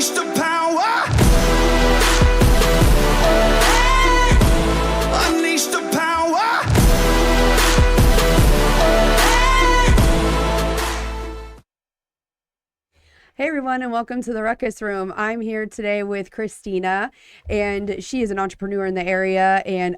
Unleash the power. Unleash the power. Hey everyone, and welcome to the Ruckus Room. I'm here today with Christina, and she is an entrepreneur in the area, and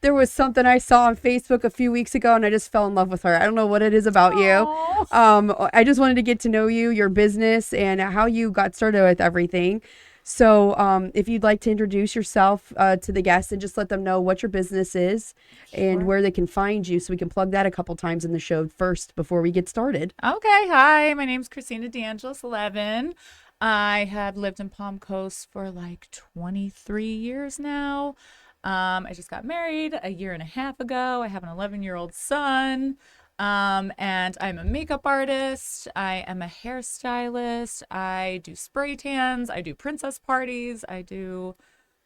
there was something I saw on Facebook a few weeks ago, and I just fell in love with her. I don't know what it is about you. I just wanted to get to know you, your business, and how you got started with everything. So if you'd like to introduce yourself to the guests and just let them know what your business is and where they can find you, so we can plug that a couple times in the show first before we get started. Okay. Hi, my name's Christina DeAngelis 11. I have lived in Palm Coast for like 23 years now. I just got married a year and a half ago. I have an 11-year-old son. And I'm a makeup artist. I am a hairstylist. I do spray tans. I do princess parties. I do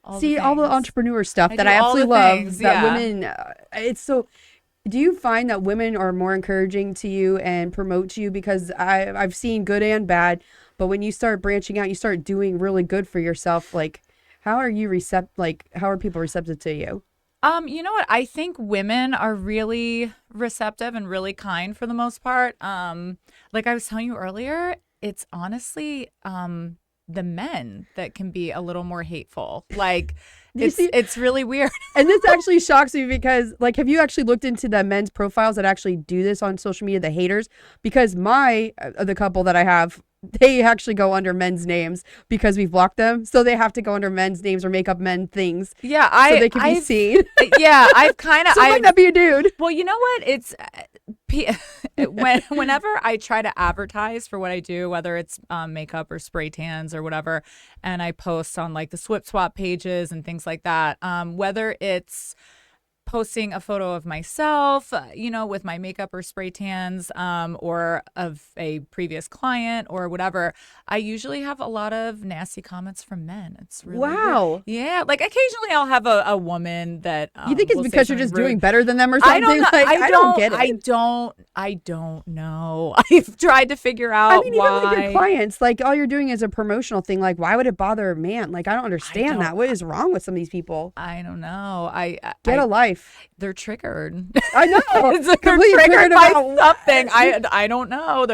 all the entrepreneur stuff that I absolutely love. Women, it's so. Do you find that women are more encouraging to you and promote you? Because I've seen good and bad, but when you start branching out, you start doing really good for yourself. Like, how are you how are people receptive to you? You know what? I think women are really receptive and really kind for the most part. Like I was telling you earlier, it's honestly the men that can be a little more hateful. Like it's really weird. And this actually shocks me because, like, have you actually looked into the men's profiles that actually do this on social media, the haters? Because the couple that I have, they actually go under men's names because we've blocked them. So they have to go under men's names or make up men things. Yeah, so they can be seen. Yeah, I've kind of. So might not be a dude. Well, you know what? It's whenever I try to advertise for what I do, whether it's makeup or spray tans or whatever, and I post on like the Swip Swap pages and things like that, whether it's posting a photo of myself, with my makeup or spray tans, or of a previous client or whatever, I usually have a lot of nasty comments from men. It's really weird. Yeah. Like occasionally I'll have a woman that you think it's because you're just doing better than them or something? I don't get it. I don't know. I've tried to figure out even like your clients, like all you're doing is a promotional thing. Like, why would it bother a man? Like, I don't understand that. What is wrong with some of these people? I don't know. Get a life. They're triggered. I know. They're triggered by something. I don't know.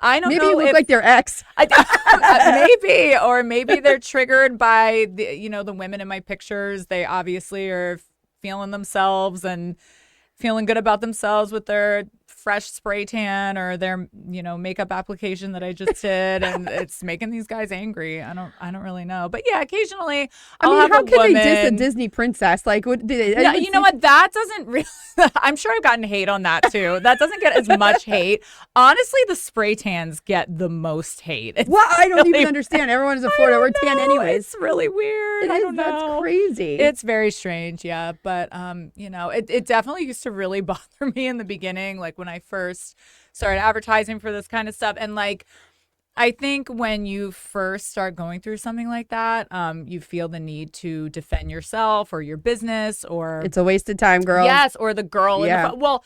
I don't know. Maybe you look like their ex. Maybe, or maybe they're triggered by the women in my pictures. They obviously are feeling themselves and feeling good about themselves with their fresh spray tan or their makeup application that I just did, and it's making these guys angry. I don't really know, but yeah, occasionally I'll have how a can woman. they diss a Disney princess? Like, what? You know what? That doesn't really. I'm sure I've gotten hate on that too. That doesn't get as much hate. Honestly, the spray tans get the most hate. I don't even understand. Everyone is in Florida. We're tan anyways. It's really weird. I don't know. That's crazy. It's very strange, yeah. But it definitely used to really bother me in the beginning, like when I first started advertising for this kind of stuff. And like, I think when you first start going through something like that, you feel the need to defend yourself or your business, or it's a wasted time, girl. Yes, or the girl. Yeah. Well,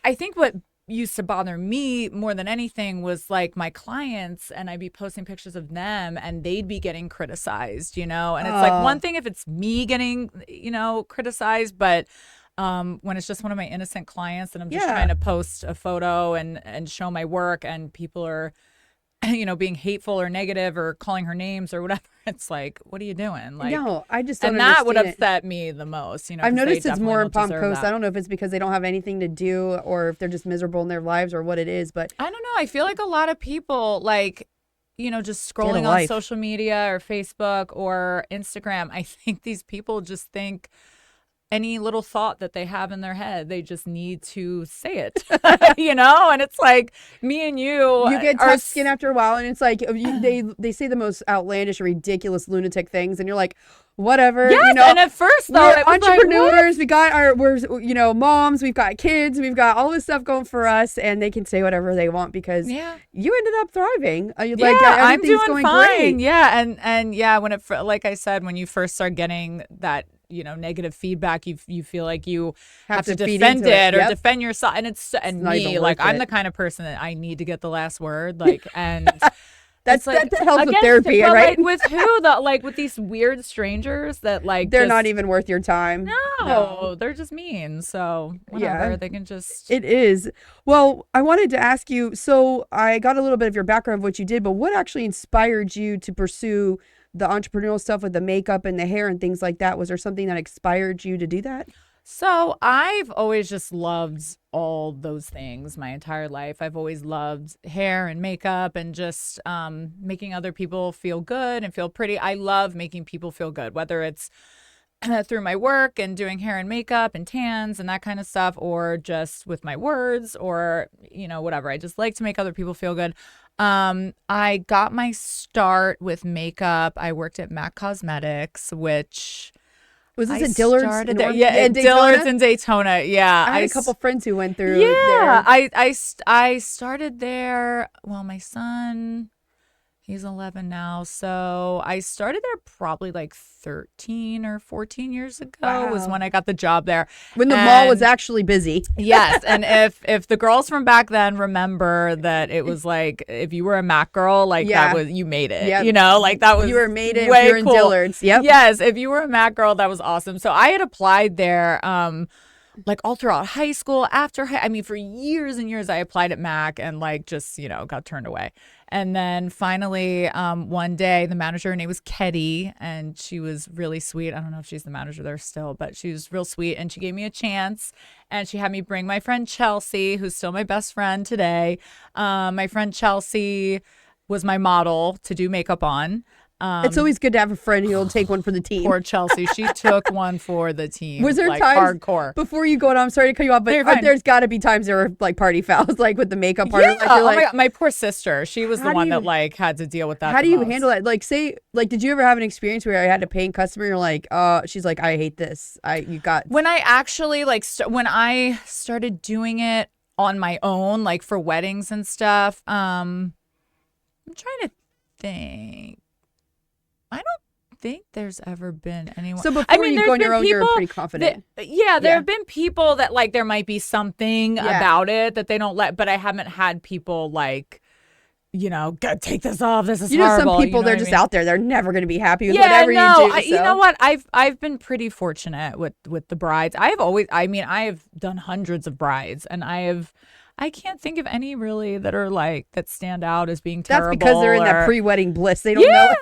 I think what used to bother me more than anything was like my clients, and I'd be posting pictures of them and they'd be getting criticized, and it's like one thing if it's me getting, criticized, but when it's just one of my innocent clients and I'm just trying to post a photo and show my work, and people are, being hateful or negative or calling her names or whatever, it's like, what are you doing? Like, no, I just don't and understand that would upset me the most. I've noticed it's more in Palm Coast. I don't know if it's because they don't have anything to do or if they're just miserable in their lives or what it is, but I don't know. I feel like a lot of people, like, just scrolling on social media or Facebook or Instagram, I think these people just think any little thought that they have in their head, they just need to say it, and it's like me and you get tough skin after a while, and it's like they say the most outlandish, ridiculous, lunatic things, and you're like, whatever. Yes, and at first though, we're entrepreneurs, we're moms, we've got kids, we've got all this stuff going for us, and they can say whatever they want because you ended up thriving. I'm doing going fine. Great. Yeah, and when it, like I said, when you first start getting that negative feedback, you feel like you have to defend it or defend yourself, and it's me, like I'm the kind of person that I need to get the last word, like, and That helps with therapy, but right? Like with who though? Like with these weird strangers that like they're not even worth your time. No, they're just mean. So whatever, they can just. It is. Well, I wanted to ask you. So I got a little bit of your background of what you did, but what actually inspired you to pursue the entrepreneurial stuff with the makeup and the hair and things like that? Was there something that inspired you to do that? So I've always just loved all those things my entire life. I've always loved hair and makeup and just making other people feel good and feel pretty. I love making people feel good, whether it's through my work and doing hair and makeup and tans and that kind of stuff, or just with my words or, whatever. I just like to make other people feel good. I got my start with makeup. I worked at MAC Cosmetics, which... Was this at Dillard's? Yeah, Dillard's in Daytona. Yeah, I had a couple friends who went through. Yeah, there. I started there. Well, my son, he's 11 now, so I started there probably like 13 or 14 years ago was when I got the job there. When the mall was actually busy. Yes, and if the girls from back then remember that it was like if you were a MAC girl, like that was you made it. Yep. Like that was you were made it. Way if you're in cool. Dillard's. Yep. Yes, if you were a MAC girl, that was awesome. So I had applied there. Like all throughout high school, for years and years, I applied at MAC and like just, got turned away. And then finally, one day, the manager, her name was Ketty, and she was really sweet. I don't know if she's the manager there still, but she was real sweet. And she gave me a chance, and she had me bring my friend Chelsea, who's still my best friend today. My friend Chelsea was my model to do makeup on. It's always good to have a friend who'll take one for the team. Poor Chelsea. She took one for the team. Was there like times hardcore? Before you go on, I'm sorry to cut you off, but there's got to be times there were like party fouls, like with the makeup artist. Yeah. My God, my poor sister. She was the one that like had to deal with that. How do you handle that? Like, did you ever have an experience where I had a paying customer? You're like, she's like, I hate this. When I actually when I started doing it on my own, like for weddings and stuff. I'm trying to think. I don't think there's ever been anyone. So before you go on your own, you're pretty confident. There have been people that like there might be something about it that they don't let, but I haven't had people like, go take this off. This is horrible. Some people they're just out there. They're never going to be happy with whatever you do. So. You know what? I've been pretty fortunate with the brides. I've done hundreds of brides, and I can't think of any really that are like that stand out as being terrible. That's because they're in that pre-wedding bliss. They don't know.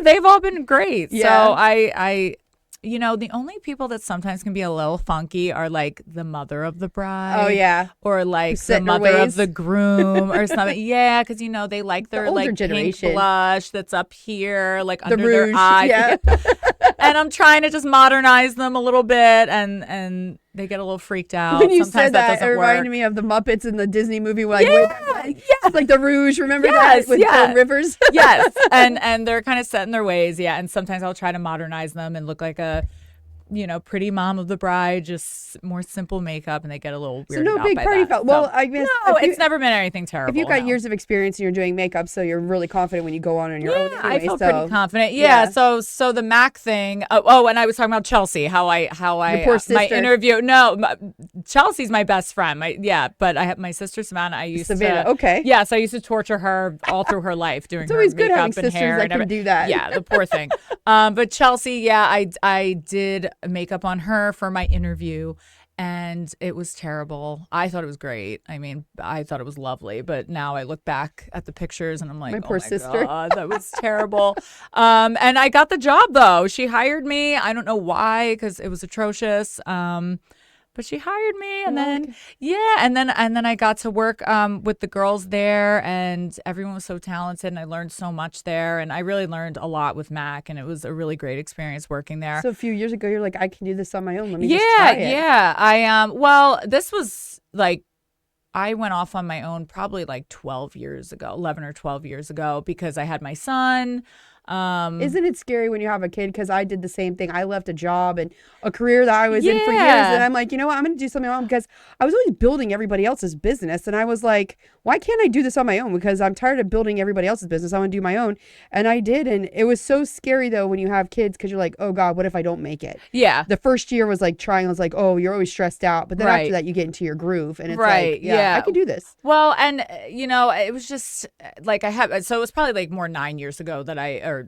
They've all been great. Yeah. So I the only people that sometimes can be a little funky are like the mother of the bride. Oh yeah. Or like the mother of the groom or something. Yeah, because they like their like generation. Pink blush that's up here, like the under rouge, their eyes. Yeah. And I'm trying to just modernize them a little bit, and they get a little freaked out. When you Sometimes said that, it reminded me of the Muppets in the Disney movie. Like, like the rouge. Remember that with Joan Rivers? Yes, and they're kind of set in their ways. Yeah, and sometimes I'll try to modernize them and look like a pretty mom of the bride, just more simple makeup, and they get a little weirded out. So no big party foul. Well, I guess it's never been anything terrible. If you've got years of experience and you're doing makeup, so you're really confident when you go on your own. Anyway, I feel pretty confident. Yeah. So the MAC thing. And I was talking about Chelsea. How I your poor sister. My interview. No, Chelsea's my best friend. But I have my sister Savannah. I used to. Okay. Yes, I used to torture her all through her life doing it's her always makeup good having and sisters hair that and can do that. Yeah, the poor thing. But Chelsea, I did makeup on her for my interview, and it was terrible. I thought it was great. I thought it was lovely, but now I look back at the pictures and I'm like, poor sister. God, that was terrible. And I got the job though. She hired me. I don't know why, because it was atrocious. But she hired me, and then I got to work with the girls there, and everyone was so talented, and I learned so much there, and I really learned a lot with MAC, and it was a really great experience working there. So a few years ago, you're like, I can do this on my own. Let me just try it. Yeah. This was like, I went off on my own probably like 11 or 12 years ago, because I had my son. Isn't it scary when you have a kid? Because I did the same thing. I left a job and a career that I was in for years. And I'm like, you know what? I'm going to do something on my own, because I was always building everybody else's business. And I was like, why can't I do this on my own? Because I'm tired of building everybody else's business. I want to do my own. And I did. And it was so scary, though, when you have kids, because you're like, oh, God, what if I don't make it? Yeah. The first year was like trying. I was like, oh, you're always stressed out. But then after that, you get into your groove. And it's like, yeah, I can do this. Well, and, it was just like so it was probably like more 9 years ago that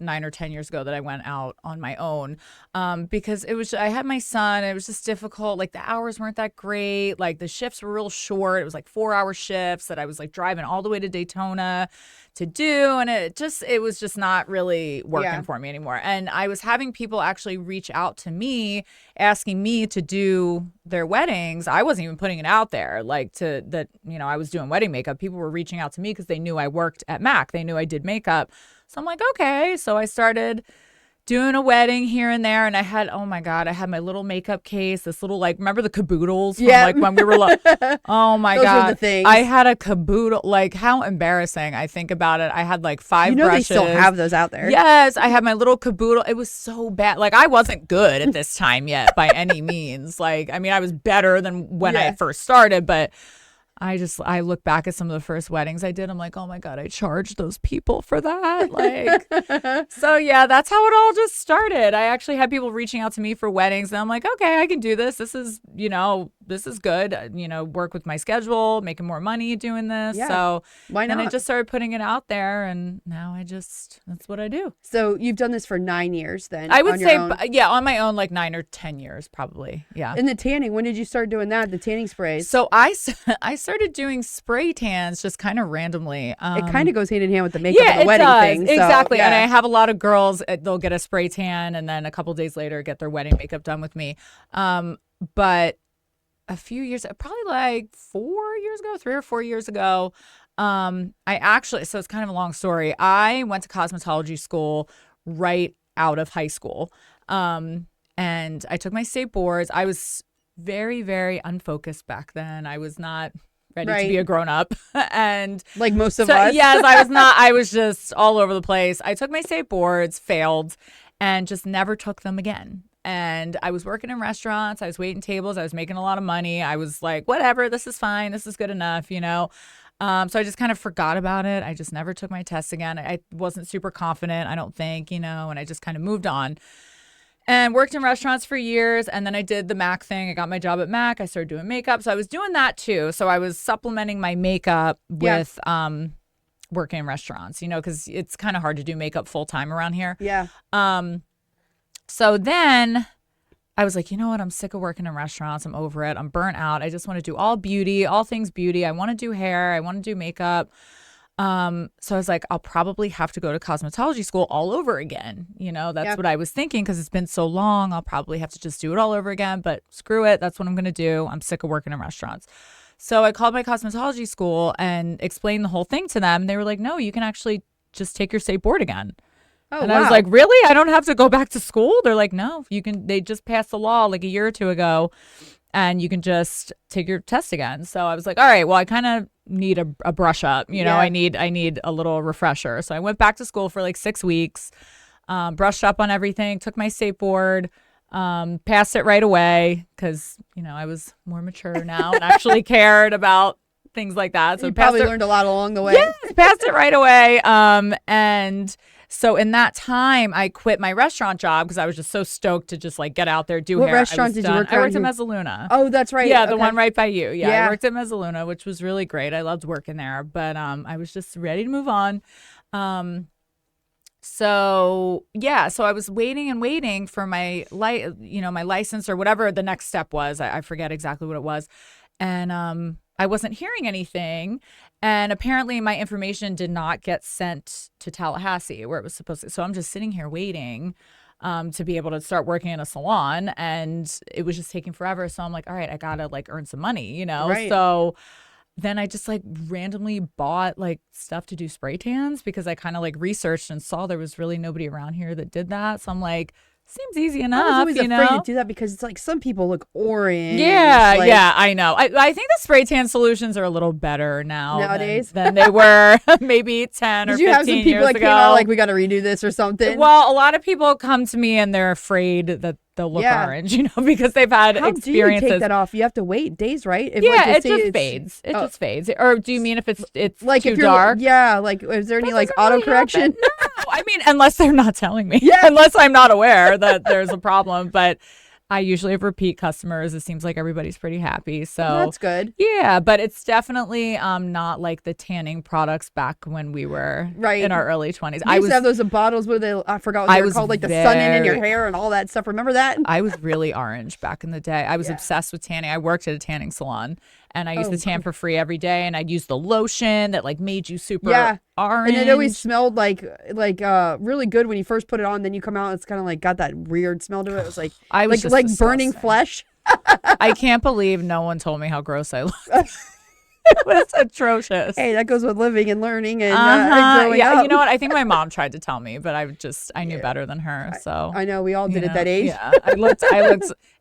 9 or 10 years ago that I went out on my own, because I had my son. And it was just difficult. Like the hours weren't that great. Like the shifts were real short. It was like 4-hour shifts that I was like driving all the way to Daytona to do. And it was just not really working for me anymore. And I was having people actually reach out to me asking me to do their weddings. I wasn't even putting it out there like I was doing wedding makeup. People were reaching out to me because they knew I worked at MAC. They knew I did makeup. So I'm like, okay. So I started doing a wedding here and there, and I had my little makeup case, this little, like, remember the caboodles from like when we were oh my Those God, were the things. I had a caboodle. Like, how embarrassing. I think about it. I had like 5 brushes. They still have those out there. Yes, I had my little caboodle. It was so bad. Like, I wasn't good at this time yet by any means. Like, I mean, I was better than when I first started, but I look back at some of the first weddings I did. I'm like, oh my God, I charged those people for that. Like, so yeah, that's how it all just started. I actually had people reaching out to me for weddings, and I'm like, okay, I can do this. This is good. Work with my schedule, making more money doing this. Yeah. So why not? And I just started putting it out there, and now that's what I do. So you've done this for 9 years then? I would say, on my own, like 9 or 10 years probably. Yeah. And the tanning, when did you start doing that? The tanning sprays? So I started doing spray tans just kind of randomly. It kind of goes hand in hand with the makeup and the wedding thing. So, exactly. Yeah. And I have a lot of girls, they'll get a spray tan and then a couple days later get their wedding makeup done with me. But a few years, probably like 3 or 4 years ago, so it's kind of a long story. I went to cosmetology school right out of high school. And I took my state boards. I was very, very unfocused back then. I was not ready to be a grown up. And like most of us. Yes, I was not. I was just all over the place. I took my state boards, failed, and just never took them again. And I was working in restaurants. I was waiting tables. I was making a lot of money. I was like, whatever, this is fine. This is good enough, So I just kind of forgot about it. I just never took my tests again. I wasn't super confident, I don't think, and I just kind of moved on. And worked in restaurants for years. And then I did the MAC thing. I got my job at MAC. I started doing makeup. So I was doing that too. So I was supplementing my makeup with working in restaurants, because it's kind of hard to do makeup full time around here. Yeah. So then I was like, you know what? I'm sick of working in restaurants. I'm over it. I'm burnt out. I just want to do all things beauty. I want to do hair. I want to do makeup. So I was like, I'll probably have to go to cosmetology school all over again. That's what I was thinking, because it's been so long. I'll probably have to just do it all over again, but screw it. That's what I'm going to do. I'm sick of working in restaurants. So I called my cosmetology school and explained the whole thing to them. And they were like, no, you can actually just take your state board again. Oh, and I was like, really? I don't have to go back to school? They're like, no, you can. They just passed the law like a year or two ago, and you can just take your test again. So I was like, all right, well, I kind of need a brush up. I need a little refresher. So I went back to school for like 6 weeks, brushed up on everything, took my state board, passed it right away because, I was more mature now and actually cared about things like that. So you probably learned a lot along the way. Yeah, passed it right away. And so in that time, I quit my restaurant job because I was just so stoked to just like get out there, do hair. What restaurant did you work at? I worked at Mezzaluna. Oh, that's right. Yeah, the one right by you. Yeah, I worked at Mezzaluna, which was really great. I loved working there, but I was just ready to move on. So I was waiting for my my license or whatever the next step was. I forget exactly what it was, and I wasn't hearing anything. And apparently my information did not get sent to Tallahassee where it was supposed to. So I'm just sitting here waiting to be able to start working in a salon. And it was just taking forever. So I'm like, all right, I got to like earn some money, Right. So then I just like randomly bought like stuff to do spray tans because I kind of like researched and saw there was really nobody around here that did that. So I'm like, seems easy I enough. was always you afraid know? to do that because it's like some people look orange. Yeah, like, yeah, I know. I think the spray tan solutions are a little better nowadays than they were maybe 10 or 15 years ago. Did you have some people that came out like, we got to redo this or something? Well, a lot of people come to me and they're afraid that they'll look orange, because they've had experiences. How do you take that off? You have to wait days, right? If, it just fades. It just fades. Or do you mean if it's like too if you're dark? Yeah, like is there any like auto correction? No, I mean unless they're not telling me. Yeah. Unless I'm not aware that there's a problem, but I usually have repeat customers. It seems like everybody's pretty happy. So that's good. Yeah, but it's definitely not like the tanning products back when we were in our early 20s. I used to have those bottles where I forgot what they were called, like the sun in your hair and all that stuff. Remember that? I was really orange back in the day. I was obsessed with tanning. I worked at a tanning salon and I used to tan for free every day, and I'd use the lotion that like made you super orange. And it always smelled like really good when you first put it on. Then you come out, it's kind of like got that weird smell to it. It was like like burning flesh. I can't believe no one told me how gross I looked. It was atrocious. Hey, that goes with living and learning and growing yeah, up. you know what? I think my mom tried to tell me, but I knew better than her. So I know we all did at that age. Yeah, I looked.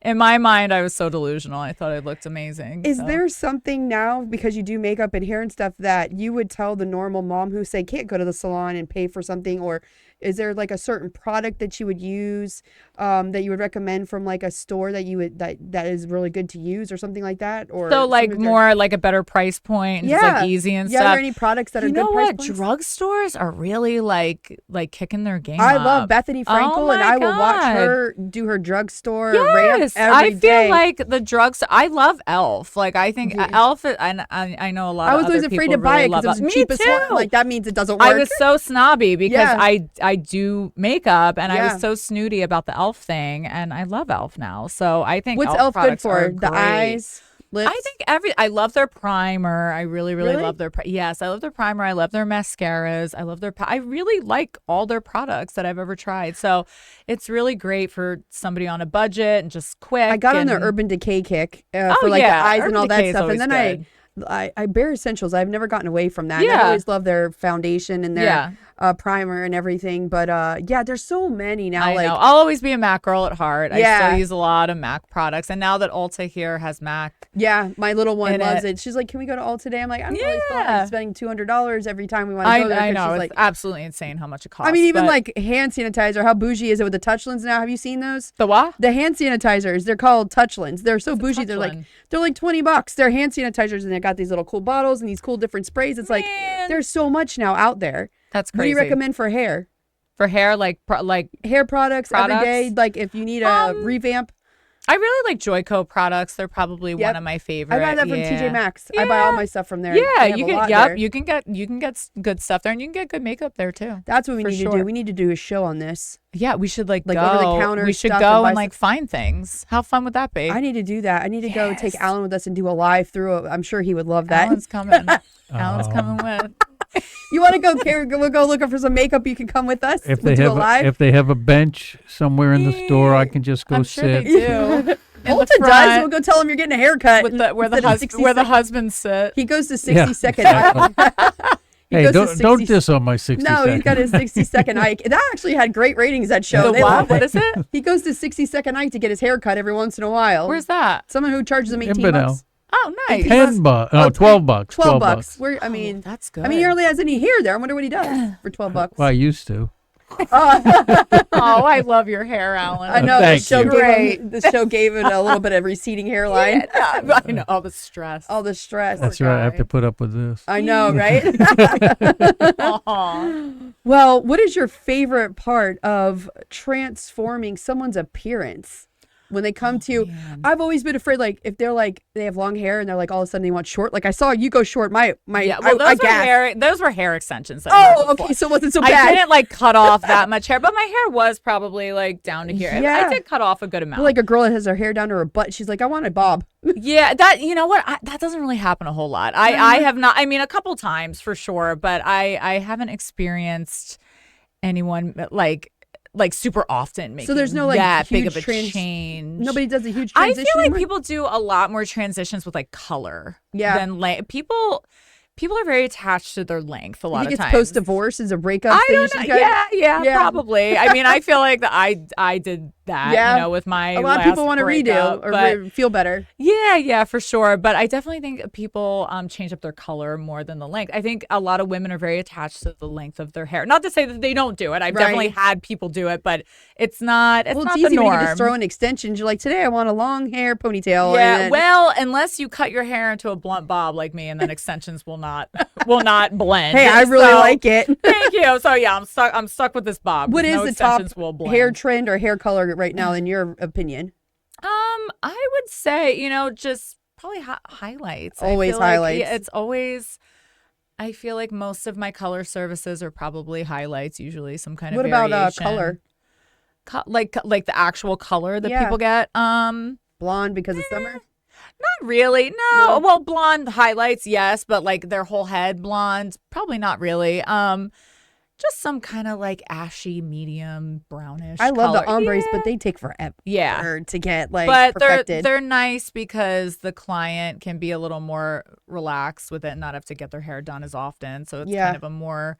In my mind, I was so delusional. I thought I looked amazing. Is there something now, because you do makeup and hair and stuff, that you would tell the normal mom who say can't go to the salon and pay for something, or is there like a certain product that you would use that you would recommend from like a store that you would that is really good to use or something like that? Or so like more like a better price point, and just like easy and stuff. Are there any products that are good price points? Drugstores are really like kicking their game I up. love Bethany Frankel, and I will watch her do her drugstore rant I every day. feel like the drugstore. I love Elf. Like I think Elf. I know a lot. I was of always other afraid people to buy really it because it was the Me cheapest too. one. Like that means it doesn't work. I was so snobby because I do makeup, and I was so snooty about the Elf thing, and I love Elf now. So I think what's Elf good for? are The great. eyes, lips? I think I love their primer. I really love their yes, I love their primer. I love their mascaras. I love I really like all their products that I've ever tried. So it's really great for somebody on a budget and just quick. I got on their Urban Decay kick for like the eyes and all that stuff, and then I Bare Essentials. I've never gotten away from that. I always love their foundation and their primer and everything. But there's so many now. I know. I'll always be a MAC girl at heart. I still use a lot of MAC products, and now that Ulta here has MAC. Yeah, my little one loves it. She's like, "Can we go to Ulta today?" I'm like, "I don't really feel like spending $200 every time we want to go there." I know. She's It's like, absolutely insane how much it costs. I mean, even like hand sanitizer. How bougie is it with the Touchlands now? Have you seen those? The what? The hand sanitizers. They're called Touchlands. They're so bougie. They're like $20. They're hand sanitizers, and they got these little cool bottles and these cool different sprays. It's like there's so much now out there. That's crazy. What do you recommend for hair? For hair, like hair products every day. Like if you need a revamp. I really like Joico products. They're probably one of my favorite. I buy that from TJ Maxx. I buy all my stuff from there. Yeah, you can get good stuff there, and you can get good makeup there too. That's what we need to do. We need to do a show on this. Yeah, we should like go. Over the counter. We should go and like find things. How fun would that be? I need to do that. I need to go take Alan with us and do a live through. I'm sure he would love that. Alan's coming. Alan's coming with. You want to go, Karen? We'll go looking for some makeup. You can come with us. If they have a bench somewhere in the store, I can just go sit. Sure they do. Ulta does. We'll go tell him you're getting a haircut. Where the husbands sit. He goes to 60-second. Hey, don't diss on my 60 No, second. he's got his 60-second Ike. That actually had great ratings, that show. What is it? He goes to 60-second Ike to get his hair cut every once in a while. Where's that? Someone who charges him $18. Oh, nice. $10. No, $12. $12. I mean, that's good. I mean, he hardly has any hair there. I wonder what he does for $12. Well, I used to. Oh, I love your hair, Alan. I know. Thank The show gave it a little bit of receding hairline. I know. All the stress. That's right. I have to put up with this. I know, right? Well, what is your favorite part of transforming someone's appearance? When they come to you, I've always been afraid, like, if they're like, they have long hair and they're like, all of a sudden they want short. Like, I saw you go short. Those were hair extensions. Okay. So it wasn't so bad. I didn't like cut off that much hair, but my hair was probably like down to here. Yeah. I did cut off a good amount. But like a girl that has her hair down to her butt, she's like, I want a bob. Yeah, you know what? That doesn't really happen a whole lot. I have not, I mean, a couple times for sure, but I haven't experienced anyone like super often making there's no like that big huge of a change. Nobody does a huge I transition. feel like anymore? people do a lot more transitions with like color. Yeah. Than people are very attached to their length a lot of times. It's post divorce is a breakup. I don't know. Yeah, probably. I mean, I feel like I did that, Yeah. you know, with my A lot of last people want to breakup, redo or but feel better. yeah, for sure. But I definitely think people change up their color more than the length. I think a lot of women are very attached to the length of their hair. Not to say that they don't do it. I've definitely Right. had people do it, but it's not Well, it's not easy the when you norm. can just throw in extensions. You're like, today I want a long hair ponytail. Yeah, and then- well, unless you cut your hair into a blunt bob like me, and then extensions will not blend. hey, I really So, like it. Thank you. So yeah, I'm stuck with this bob. What is No the top extensions will blend. hair trend or hair color right now, in your opinion? I would say, you know, just probably highlights. Always I feel like, highlights. yeah, it's always. I feel like most of my color services are probably highlights. Usually, some kind What of about variation. color? Like the actual color that Yeah. people get. Blonde because of summer? Not really. No. Well, blonde highlights, yes, but like their whole head blonde, probably not really. Just some kind of like ashy, medium, brownish. I love the color. ombres, Yeah. but they take forever Yeah. to get like But perfected. they're nice because the client can be a little more relaxed with it and not have to get their hair done as often. So it's Yeah. kind of a more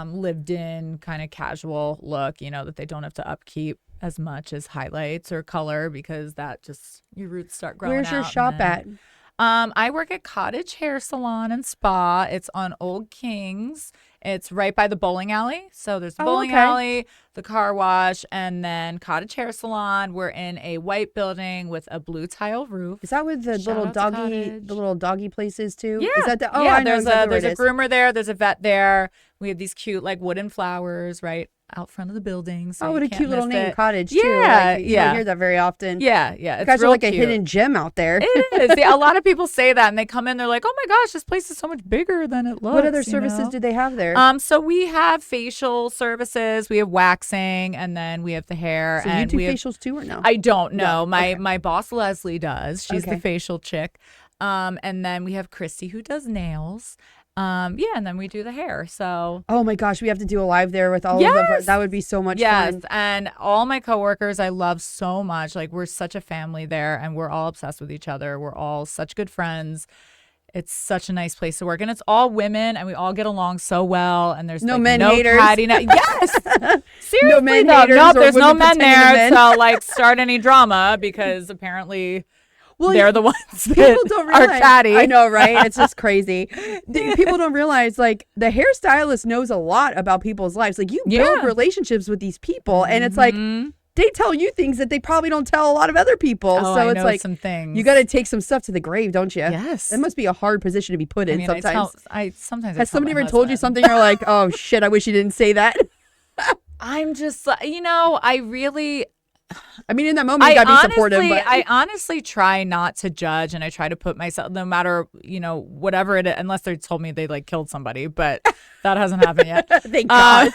lived in kind of casual look, you know, that they don't have to upkeep as much as highlights or color because that just your roots start growing Where's your out and shop then- at? I work at Cottage Hair Salon and Spa. It's on Old Kings. It's right by the bowling alley. So there's the Oh, bowling okay. alley, the car wash, and then Cottage Hair Salon. We're in a white building with a blue tile roof. Is that with the Shout little out to doggy, Cottage. the little doggy places too? Yeah. Is that the? Oh, yeah, I know there's exactly where there's it a is. groomer there. There's a vet there. We have these cute like wooden flowers right out front of the building. So Oh, you what a can't cute little miss name, it. Cottage too. Yeah, Like, you yeah. don't hear that very often. Yeah. You It's guys are real like a cute. hidden gem out there. It is. Yeah, a lot of people say that, and they come in. They're like, "Oh my gosh, this place is so much bigger than it looks." What other you services know? do they have there? So we have facial services, we have waxing, and then we have the hair. So you and do we have, facials too or no? I don't know. No, My okay. my boss Leslie does. She's Okay. the facial chick. And then we have Christy who does nails. Yeah, and then we do the hair. So Oh my gosh, we have to do a live there with all of them. Yes! That would be so much yes, fun. and all my coworkers I love so much. Like we're such a family there, and we're all obsessed with each other. We're all such good friends. It's such a nice place to work, and it's all women, and we all get along so well. And there's No like, men no haters. cattiness. Yes, seriously, men though. haters Nope, or there's no women men pretending to there men. to like start any drama because apparently Well, they're the ones people that don't are realize. catty. I know, right? It's just crazy. People don't realize like the hairstylist knows a lot about people's lives. Like you build Yeah. relationships with these people, and it's like Mhm. they tell you things that they probably don't tell a lot of other people. Oh, so I it's know like some things. you got to take some stuff to the grave, don't you? Yes. It must be a hard position to be put in I mean, sometimes. I sometimes I Has tell somebody my ever told you husband. something you're like, oh shit, I wish you didn't say that? I'm just, you know, I really, I mean, in that moment, you gotta be supportive. But I honestly try not to judge, and I try to put myself, no matter, you know, whatever it is, unless they told me they like killed somebody, but that hasn't happened yet. thank God.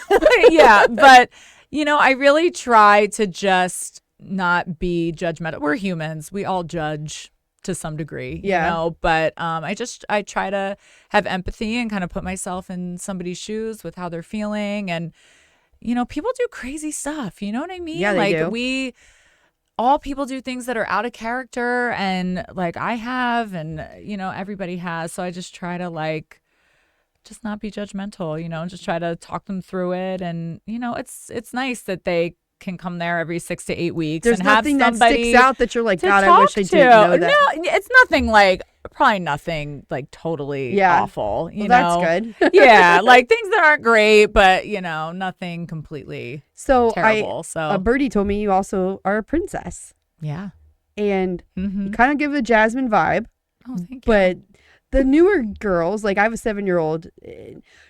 Yeah, but you know, I really try to just not be judgmental. We're humans; we all judge to some degree, Yeah. you know. But I try to have empathy and kind of put myself in somebody's shoes with how they're feeling, and you know, people do crazy stuff. You know what I mean? Yeah, they like do. all people do things that are out of character, and like I have, and you know, everybody has. So I just try to like just not be judgmental, you know, and just try to talk them through it. And you know, it's nice that they can come there every 6 to 8 weeks There's and have nothing that somebody sticks out that you're like, to God, I talk wish I to. didn't know that. No, it's nothing like, probably nothing like totally Yeah. awful. You Well, know, that's good. yeah, like things that aren't great, but you know, nothing completely So terrible. So a birdie told me you also are a princess, yeah. and Mm-hmm. you kind of give a Jasmine vibe. Oh, thank you. But the newer girls, like I have a 7-year-old,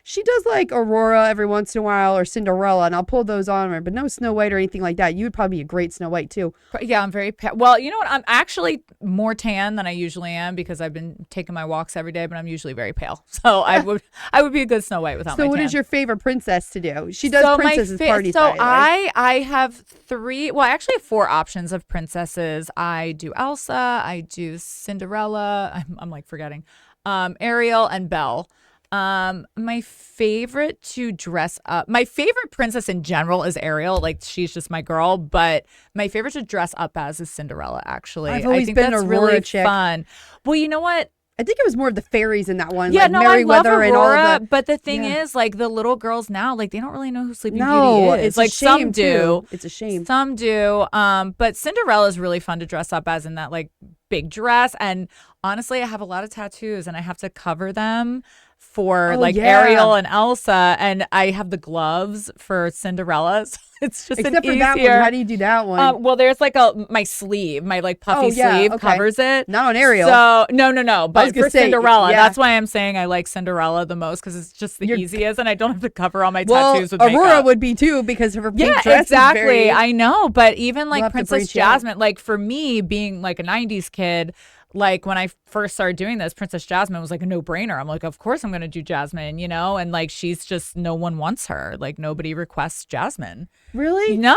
she does like Aurora every once in a while or Cinderella, and I'll pull those on her, but no Snow White or anything like that. You would probably be a great Snow White too. Yeah, I'm very well. You know what? I'm actually more tan than I usually am because I've been taking my walks every day, but I'm usually very pale. So I would be a good Snow White without my So what tan. is your favorite princess to do? She does So my princesses fa- parties. So by the way. I have 3. Well, I actually have 4 options of princesses. I do Elsa. I do Cinderella. I'm like forgetting. Ariel and Belle. My favorite to dress up. My favorite princess in general is Ariel. Like she's just my girl. But my favorite to dress up as is Cinderella. Actually, I've always I think been an that's Aurora really chick. fun. Well, you know what? I think it was more of the fairies in that one. Yeah, like no, Merryweather I love and all Aurora, of the. but the thing Yeah. is, like, the little girls now, like, they don't really know who Sleeping No, Beauty is. it's Like, a shame some do. too. It's a shame. Some do. But Cinderella is really fun to dress up as in that, like, big dress. And honestly, I have a lot of tattoos and I have to cover them for like Ariel and Elsa, and I have the gloves for Cinderella. So it's just Except for easier. that one. How do you do that one? Well, there's like my sleeve, my like puffy sleeve covers it. Not on Ariel. So no. But for Cinderella, yeah. that's why I'm saying I like Cinderella the most because it's just the easiest, and I don't have to cover all my tattoos with Aurora makeup. would be too because of her pink dress. Yeah, exactly. Is very... I know, but even like We'll Princess Jasmine, like for me being like a '90s kid. Like when I first started doing this, Princess Jasmine was like a no-brainer. I'm like, of course I'm going to do Jasmine, you know? And like, she's just, no one wants her. Like nobody requests Jasmine. Really? No.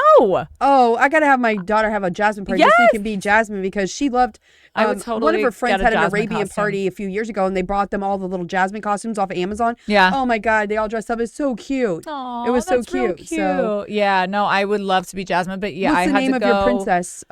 Oh, I got to have my daughter have a Jasmine party just so you can be Jasmine because she loved, I would totally one of her friends had an Jasmine Arabian costume. party a few years ago and they brought them all the little Jasmine costumes off of Amazon. Yeah. Oh my God, they all dressed up. It's so cute. Aww, it was so that's real cute. So, yeah, no, I would love to be Jasmine, but yeah, what's I the had name to of go. your princess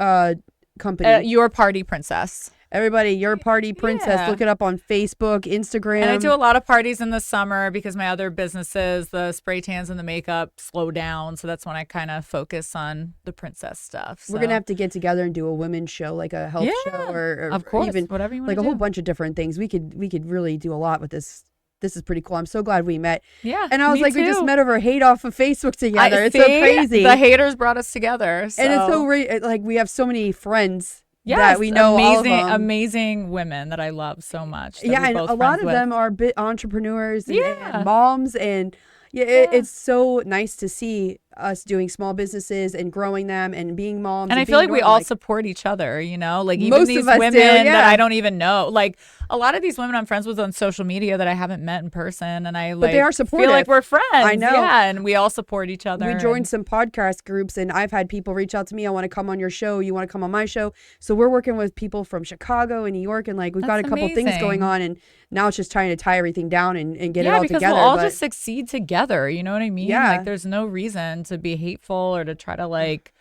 company? Your Party Princess. Everybody, Your Party Princess. Yeah. Look it up on Facebook, Instagram. And I do a lot of parties in the summer because my other businesses, the spray tans and the makeup, slow down. So that's when I kind of focus on the princess stuff. So. We're gonna have to get together and do a women's show, like a health show, or of course, even whatever you want like to a do. whole bunch of different things. We could really do a lot with this. This is pretty cool. I'm so glad we met. Yeah, and I was me like, too. we just met over hate off of Facebook together. It's see? so crazy. The haters brought us together, so. And it's so like we have so many friends. Yes, that we know amazing, all of them. amazing women that I love so much. Yeah, and a lot of them are entrepreneurs and moms, and it's so nice to see us doing small businesses and growing them and being moms. And I feel like we all support each other, you know, like even most these of us women do, yeah. that I don't even know, like a lot of these women I'm friends with on social media that I haven't met in person, and I like but they are supportive. feel like we're friends. I know. Yeah, and we all support each other. We joined some podcast groups, and I've had people reach out to me. I want to come on your show. You want to come on my show? So we're working with people from Chicago and New York, and like we've got a couple things going on, and now it's just trying to tie everything down and get it all because together. we'll all just succeed together. You know what I mean? Yeah. Like there's no reason to be hateful or to try to like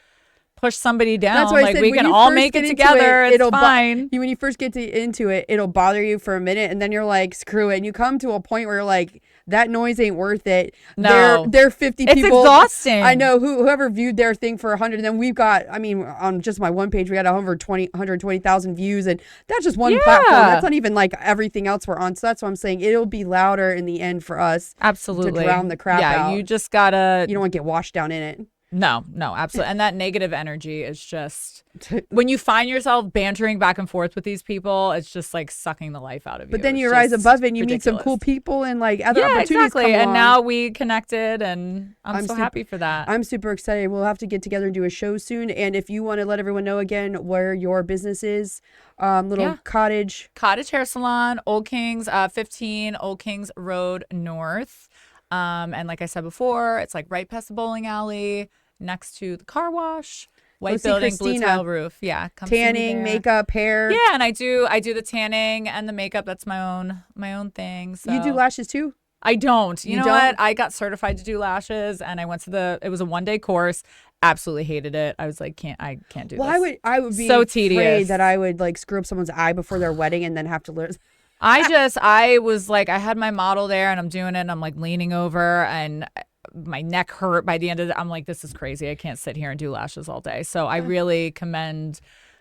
push somebody down. That's why like I said, we when can you all first make get it into together. It's it'll fine. When you first get into it, it'll bother you for a minute, and then you're like, screw it. And you come to a point where you're like, that noise ain't worth it. No. They're 50 it's people. Exhausting. I know whoever viewed their thing for 100, and then we've got, I mean, on just my one page, we had 120,000 views, and that's just one platform. That's not even like everything else we're on. So that's what I'm saying. It'll be louder in the end for us. Absolutely. To drown the crap out. Yeah, you just gotta. You don't want to get washed down in it. No, absolutely. And that negative energy is just, when you find yourself bantering back and forth with these people, it's just like sucking the life out of you. But then you It's rise just above it and you meet some ridiculous. cool people and like other opportunities exactly. come And along. now we connected, and I'm so happy for that. I'm super excited. We'll have to get together and do a show soon. And if you want to let everyone know again where your business is, cottage hair salon, Old Kings, 15 Old Kings Road North. And like I said before, it's like right past the bowling alley, next to the car wash, white building, blue tile roof. Yeah, come see me tanning, there. makeup, hair. Yeah, and I do the tanning and the makeup. That's my own thing. So. You do lashes too? I don't. You know don't? what? I got certified to do lashes, and I went to it was a 1-day course. Absolutely hated it. I was like, I can't do this. I would be so afraid tedious that I would like screw up someone's eye before their wedding and then have to learn. I was like, I had my model there, and I'm doing it, and I'm like leaning over, and my neck hurt by the end of it. I'm like, this is crazy. I can't sit here and do lashes all day. So I really commend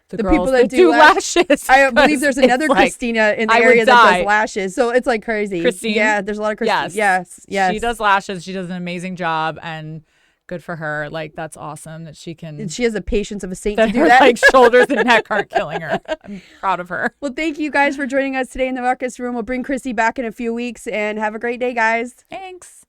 the girls people that do lashes. I believe there's another Christina in the area that does lashes. So it's like crazy. Christine? Yeah, there's a lot of Christina. Yes. She does lashes. She does an amazing job, and good for her. Like, that's awesome that she can. And she has the patience of a saint that to do her that. like shoulders and neck aren't killing her. I'm proud of her. Well, thank you guys for joining us today in the Ruckus Room. We'll bring Christy back in a few weeks, and have a great day, guys. Thanks.